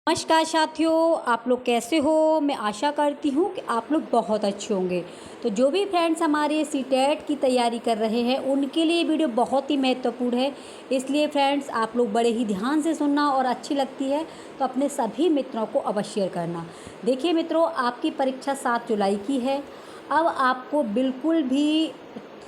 नमस्कार साथियों, आप लोग कैसे हो। मैं आशा करती हूँ कि आप लोग बहुत अच्छे होंगे। तो जो भी फ्रेंड्स हमारे सीटेट की तैयारी कर रहे हैं उनके लिए वीडियो बहुत ही महत्वपूर्ण है। इसलिए फ्रेंड्स आप लोग बड़े ही ध्यान से सुनना और अच्छी लगती है तो अपने सभी मित्रों को अवश्य शेयर करना। देखिए मित्रों, आपकी परीक्षा 7 जुलाई की है। अब आपको बिल्कुल भी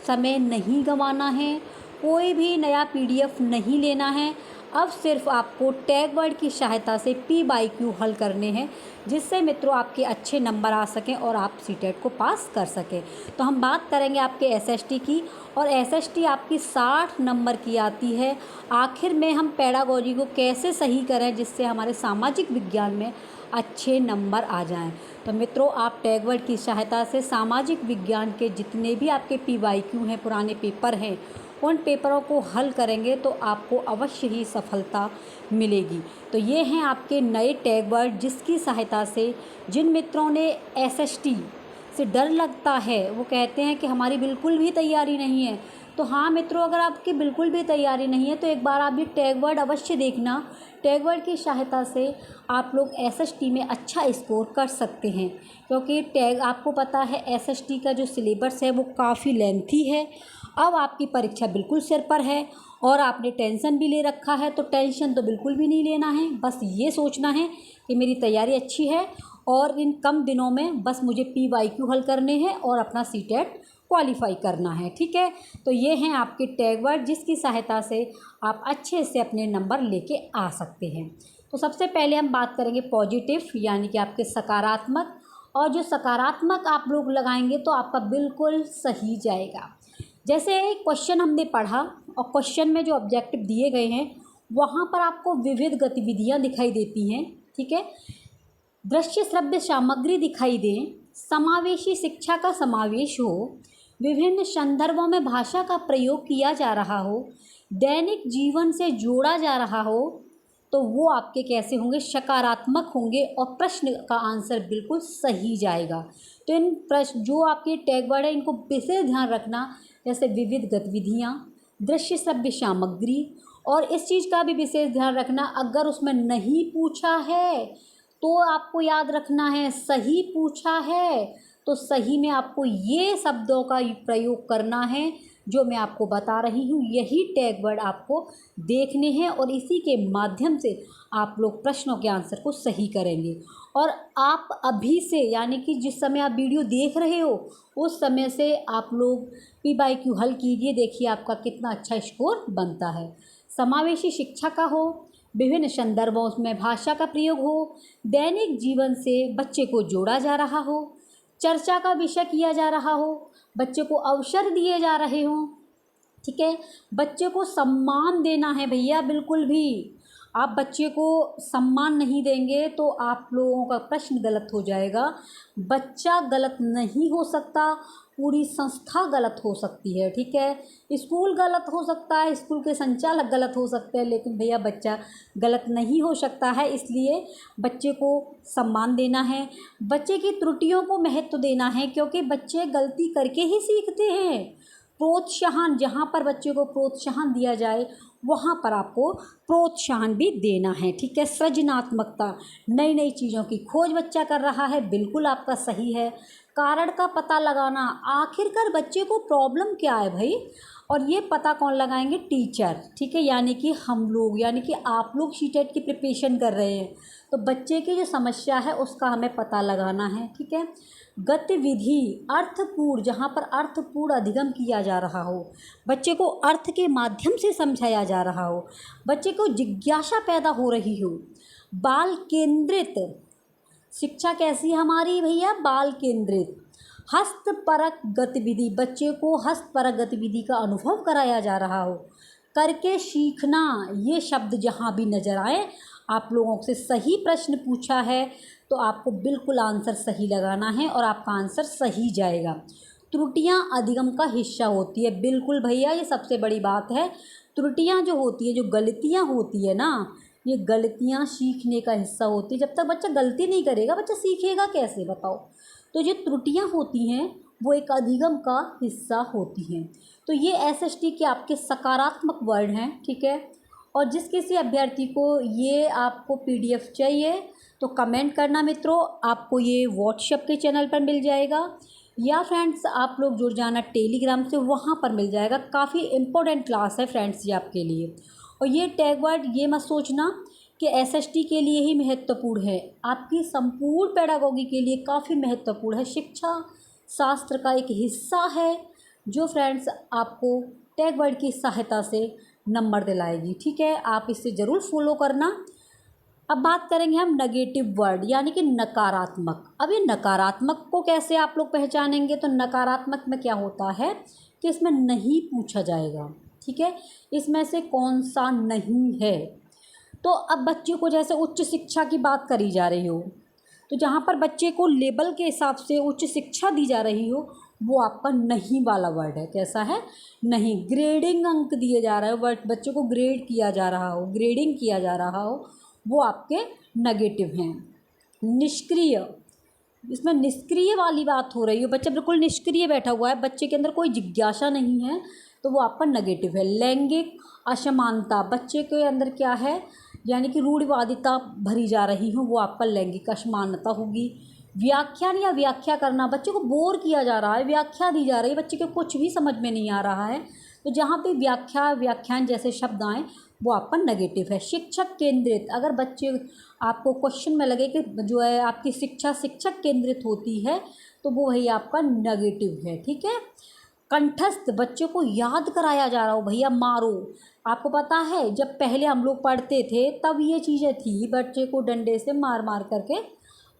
समय नहीं गंवाना है, कोई भी नया PDF नहीं लेना है। अब सिर्फ आपको टैग वर्ड की सहायता से P/Q हल करने हैं, जिससे मित्रों आपके अच्छे नंबर आ सकें और आप सीटेट को पास कर सकें। तो हम बात करेंगे आपके SST की, और SST आपकी 60 नंबर की आती है। आखिर में हम पेडागोजी को कैसे सही करें जिससे हमारे सामाजिक विज्ञान में अच्छे नंबर आ जाएं। तो मित्रों, आप टैग वर्ड की सहायता से सामाजिक विज्ञान के जितने भी आपके P/Q हैं, पुराने पेपर हैं, उन पेपरों को हल करेंगे तो आपको अवश्य ही सफलता मिलेगी। तो ये हैं आपके नए टैग वर्ड, जिसकी सहायता से जिन मित्रों ने SST से डर लगता है, वो कहते हैं कि हमारी बिल्कुल भी तैयारी नहीं है। तो हाँ मित्रों, अगर आपकी बिल्कुल भी तैयारी नहीं है तो एक बार आप ये टैग वर्ड अवश्य देखना। टैग वर्ड की सहायता से आप लोग SST में अच्छा स्कोर कर सकते हैं, क्योंकि टैग आपको पता है SST का जो सिलेबस है वो काफ़ी लेंथी है। अब आपकी परीक्षा बिल्कुल सिर पर है और आपने टेंशन भी ले रखा है, तो टेंशन तो बिल्कुल भी नहीं लेना है। बस ये सोचना है कि मेरी तैयारी अच्छी है और इन कम दिनों में बस मुझे P/Q हल करने हैं और अपना सीटेट क्वालिफाई करना है। ठीक है, तो ये हैं आपके टैग वर्ड, जिसकी सहायता से आप अच्छे से अपने नंबर लेके आ सकते हैं। तो सबसे पहले हम बात करेंगे पॉजिटिव, यानी कि आपके सकारात्मक। और जो सकारात्मक आप लोग लगाएंगे तो आपका बिल्कुल सही जाएगा। जैसे क्वेश्चन हमने पढ़ा और क्वेश्चन में जो ऑब्जेक्टिव दिए गए हैं वहाँ पर आपको विविध गतिविधियाँ दिखाई देती हैं। ठीक है, दृश्य श्रव्य सामग्री दिखाई दें, समावेशी शिक्षा का समावेश हो, विभिन्न संदर्भों में भाषा का प्रयोग किया जा रहा हो, दैनिक जीवन से जोड़ा जा रहा हो, तो वो आपके कैसे होंगे, सकारात्मक होंगे और प्रश्न का आंसर बिल्कुल सही जाएगा। तो इन प्रश्न जो आपके टैग वर्ड है इनको विशेष ध्यान रखना, जैसे विविध गतिविधियाँ, दृश्य श्रव्य सामग्री। और इस चीज़ का भी विशेष ध्यान रखना, अगर उसमें नहीं पूछा है तो आपको याद रखना है, सही पूछा है तो सही में आपको ये शब्दों का प्रयोग करना है जो मैं आपको बता रही हूँ। यही टैग वर्ड आपको देखने हैं और इसी के माध्यम से आप लोग प्रश्नों के आंसर को सही करेंगे। और आप अभी से, यानी कि जिस समय आप वीडियो देख रहे हो उस समय से आप लोग P/Q हल कीजिए, देखिए आपका कितना अच्छा स्कोर बनता है। समावेशी शिक्षा का हो, विभिन्न संदर्भों में भाषा का प्रयोग हो, दैनिक जीवन से बच्चे को जोड़ा जा रहा हो, चर्चा का विषय किया जा रहा हो, बच्चे को अवसर दिए जा रहे हों। ठीक है, बच्चे को सम्मान देना है भैया। बिल्कुल भी आप बच्चे को सम्मान नहीं देंगे तो आप लोगों का प्रश्न गलत हो जाएगा। बच्चा गलत नहीं हो सकता, पूरी संस्था गलत हो सकती है। ठीक है, स्कूल गलत हो सकता है, स्कूल के संचालक गलत हो सकते हैं, लेकिन भैया बच्चा गलत नहीं हो सकता है। इसलिए बच्चे को सम्मान देना है, बच्चे की त्रुटियों को महत्व देना है, क्योंकि बच्चे गलती करके ही सीखते हैं। प्रोत्साहन, जहाँ पर बच्चे को प्रोत्साहन दिया जाए वहाँ पर आपको प्रोत्साहन भी देना है। ठीक है, सृजनात्मकता, नई नई चीज़ों की खोज बच्चा कर रहा है, बिल्कुल आपका सही है। कारण का पता लगाना, आखिरकार बच्चे को प्रॉब्लम क्या है भाई, और ये पता कौन लगाएंगे, टीचर। ठीक है, यानी कि हम लोग, यानी कि आप लोग सीटेट की प्रिपरेशन कर रहे हैं तो बच्चे की जो समस्या है उसका हमें पता लगाना है। ठीक है, गतिविधि, अर्थपूर्ण, जहाँ पर अर्थपूर्ण अधिगम किया जा रहा हो, बच्चे को अर्थ के माध्यम से समझाया जा रहा हो, बच्चे को जिज्ञासा पैदा हो रही हो। बाल केंद्रित शिक्षा कैसी है हमारी भैया, बाल केंद्रित। हस्तपरक गतिविधि, बच्चे को हस्तपरक गतिविधि का अनुभव कराया जा रहा हो। करके सीखना, ये शब्द जहाँ भी नज़र आए, आप लोगों से सही प्रश्न पूछा है तो आपको बिल्कुल आंसर सही लगाना है और आपका आंसर सही जाएगा। त्रुटियां अधिगम का हिस्सा होती है, बिल्कुल भैया, ये सबसे बड़ी बात है। त्रुटियां जो होती है, जो गलतियां होती है ना, ये गलतियां सीखने का हिस्सा होती है। जब तक बच्चा गलती नहीं करेगा बच्चा सीखेगा कैसे, बताओ। तो जो त्रुटियां होती हैं वो एक अधिगम का हिस्सा होती हैं। तो ये SST के आपके सकारात्मक वर्ड हैं। ठीक है, और जिस किसी अभ्यर्थी को ये आपको PDF चाहिए तो कमेंट करना मित्रों, आपको ये व्हाट्सएप के चैनल पर मिल जाएगा या फ्रेंड्स आप लोग जुड़ जाना टेलीग्राम से, वहाँ पर मिल जाएगा। काफ़ी इम्पोर्टेंट क्लास है फ्रेंड्स ये आपके लिए। और ये टैग वर्ड ये मत सोचना कि SST के लिए ही महत्वपूर्ण है, आपकी संपूर्ण पेडागोगी के लिए काफ़ी महत्वपूर्ण है। शिक्षा शास्त्र का एक हिस्सा है जो फ्रेंड्स आपको टैग वर्ड की सहायता से नंबर दिलाएगी, ठीक है। आप इसे ज़रूर फॉलो करना। अब बात करेंगे हम नेगेटिव वर्ड यानी कि नकारात्मक। अब ये नकारात्मक को कैसे आप लोग पहचानेंगे, तो नकारात्मक में क्या होता है कि इसमें नहीं पूछा जाएगा, ठीक है। इसमें से कौन सा नहीं है। तो अब बच्चे को जैसे उच्च शिक्षा की बात करी जा रही हो, तो जहाँ पर बच्चे को लेवल के हिसाब से उच्च शिक्षा दी जा रही हो, वो आपका नहीं वाला वर्ड है। कैसा है, नहीं। ग्रेडिंग अंक दिए जा रहे हो, वर्ड बच्चे को ग्रेड किया जा रहा हो, ग्रेडिंग किया जा रहा हो, वो आपके नेगेटिव हैं। निष्क्रिय, इसमें निष्क्रिय वाली बात हो रही है, बच्चा बिल्कुल निष्क्रिय बैठा हुआ है, बच्चे के अंदर कोई जिज्ञासा नहीं है, तो वो आपका नेगेटिव है। लैंगिक असमानता, बच्चे के अंदर क्या है यानी कि रूढ़िवादिता भरी जा रही हो, वो आपका लैंगिक असमानता होगी। व्याख्यान या व्याख्या करना, बच्चे को बोर किया जा रहा है, व्याख्या दी जा रही है, बच्चे को कुछ भी समझ में नहीं आ रहा है, तो जहाँ पे व्याख्या व्याख्यान जैसे शब्द आएँ वो आपका नेगेटिव है। शिक्षक केंद्रित, अगर बच्चे आपको क्वेश्चन में लगे कि जो है आपकी शिक्षा शिक्षक केंद्रित होती है, तो वो वही आपका नेगेटिव है, ठीक है। कंठस्थ, बच्चे को याद कराया जा रहा हो, भैया मारो। आपको पता है जब पहले हम लोग पढ़ते थे तब ये चीज़ें थी, बच्चे को डंडे से मार मार करके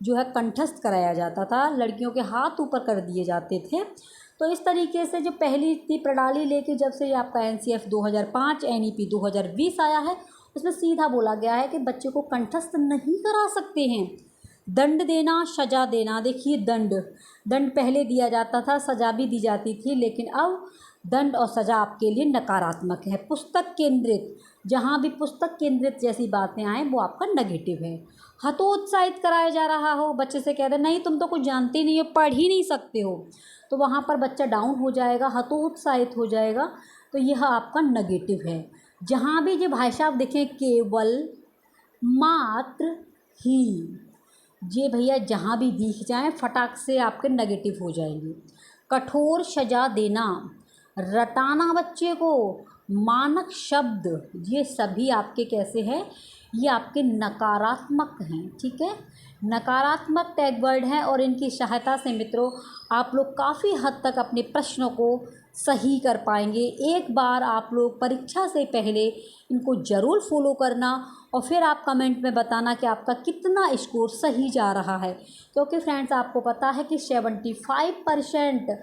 जो है कंठस्थ कराया जाता था, लड़कियों के हाथ ऊपर कर दिए जाते थे। तो इस तरीके से जो पहली थी प्रणाली लेके जब से आपका NCF 2005 NEP 2020 आया है, उसमें सीधा बोला गया है कि बच्चे को कंठस्थ नहीं करा सकते हैं। दंड देना, सजा देना, देखिए दंड पहले दिया जाता था, सजा भी दी जाती थी, लेकिन अब दंड और सजा आपके लिए नकारात्मक है। पुस्तक केंद्रित, जहाँ भी पुस्तक केंद्रित जैसी बातें आएँ वो आपका नेगेटिव है। हतोत्साहित कराया जा रहा हो, बच्चे से कह दे नहीं तुम तो कुछ जानते नहीं हो, पढ़ ही नहीं सकते हो, तो वहाँ पर बच्चा डाउन हो जाएगा, हतोत्साहित हो जाएगा, तो यह आपका नेगेटिव है। जहाँ भी जो भाई साहब देखें केवल, मात्र, ही, ये भैया जहाँ भी दिख जाए फटाक से आपके नेगेटिव हो जाएंगे। कठोर सजा देना, रटाना बच्चे को, मानक शब्द, ये सभी आपके कैसे हैं, ये आपके नकारात्मक हैं, ठीक है। नकारात्मक टैग वर्ड हैं और इनकी सहायता से मित्रों आप लोग काफ़ी हद तक अपने प्रश्नों को सही कर पाएंगे। एक बार आप लोग परीक्षा से पहले इनको ज़रूर फॉलो करना और फिर आप कमेंट में बताना कि आपका कितना स्कोर सही जा रहा है, क्योंकि फ्रेंड्स आपको पता है कि 75%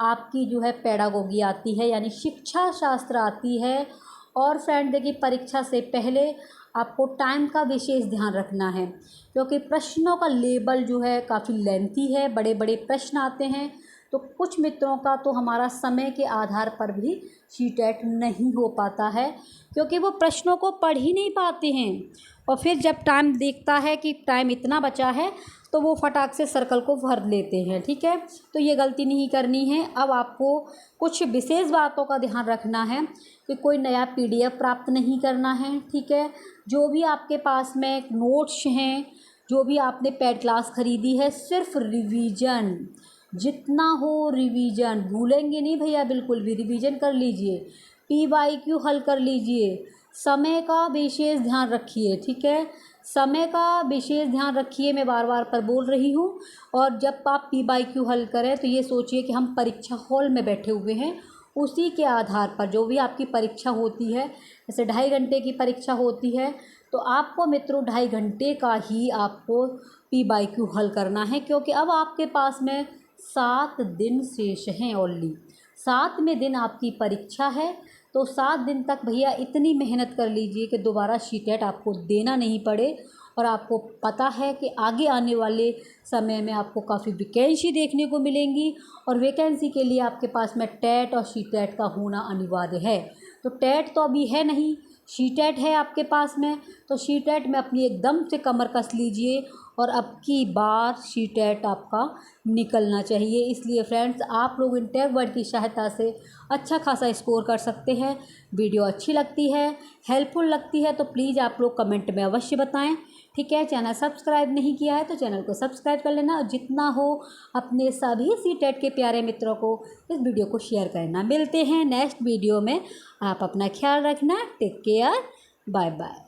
आपकी जो है पेडागोगी आती है यानी शिक्षा शास्त्र आती है। और फ्रेंड देखिए परीक्षा से पहले आपको टाइम का विशेष ध्यान रखना है, क्योंकि प्रश्नों का लेवल जो है काफ़ी लेंथी है, बड़े बड़े प्रश्न आते हैं, तो कुछ मित्रों का तो हमारा समय के आधार पर भी CTET नहीं हो पाता है, क्योंकि वो प्रश्नों को पढ़ ही नहीं पाते हैं और फिर जब टाइम देखता है कि टाइम इतना बचा है तो वो फटाक से सर्कल को भर लेते हैं, ठीक है। तो ये गलती नहीं करनी है। अब आपको कुछ विशेष बातों का ध्यान रखना है कि कोई नया PDF प्राप्त नहीं करना है, ठीक है। जो भी आपके पास में नोट्स हैं, जो भी आपने पेड क्लास ख़रीदी है, सिर्फ रिवीजन, जितना हो रिवीजन, भूलेंगे नहीं भैया, बिल्कुल भी रिवीजन कर लीजिए, PYQ हल कर लीजिए, समय का विशेष ध्यान रखिए, ठीक है। समय का विशेष ध्यान रखिए, मैं बार बार पर बोल रही हूँ। और जब आप PYQ हल करें तो ये सोचिए कि हम परीक्षा हॉल में बैठे हुए हैं, उसी के आधार पर जो भी आपकी परीक्षा होती है, जैसे 2.5 घंटे की परीक्षा होती है तो आपको मित्रों 2.5 घंटे का ही आपको PYQ हल करना है, क्योंकि अब आपके पास में 7 दिन शेष हैं ओनली। 7वें दिन आपकी परीक्षा है, तो 7 दिन तक भैया इतनी मेहनत कर लीजिए कि दोबारा CTET आपको देना नहीं पड़े। और आपको पता है कि आगे आने वाले समय में आपको काफ़ी वैकेंसी देखने को मिलेंगी और वैकेंसी के लिए आपके पास में TET और CTET का होना अनिवार्य है। तो TET तो अभी है नहीं, सी-टेट है आपके पास में तो सी-टेट में अपनी एकदम से कमर कस लीजिए और अब की बार सी-टेट आपका निकलना चाहिए। इसलिए फ्रेंड्स आप लोग इन टैग वर्ड की सहायता से अच्छा खासा स्कोर कर सकते हैं। वीडियो अच्छी लगती है, हेल्पफुल लगती है तो प्लीज़ आप लोग कमेंट में अवश्य बताएं। ठीक है, चैनल सब्सक्राइब नहीं किया है तो चैनल को सब्सक्राइब कर लेना और जितना हो अपने सभी सी-टेट के प्यारे मित्रों को इस वीडियो को शेयर करना। मिलते हैं नेक्स्ट वीडियो में, आप अपना ख्याल रखना। Take care, bye bye.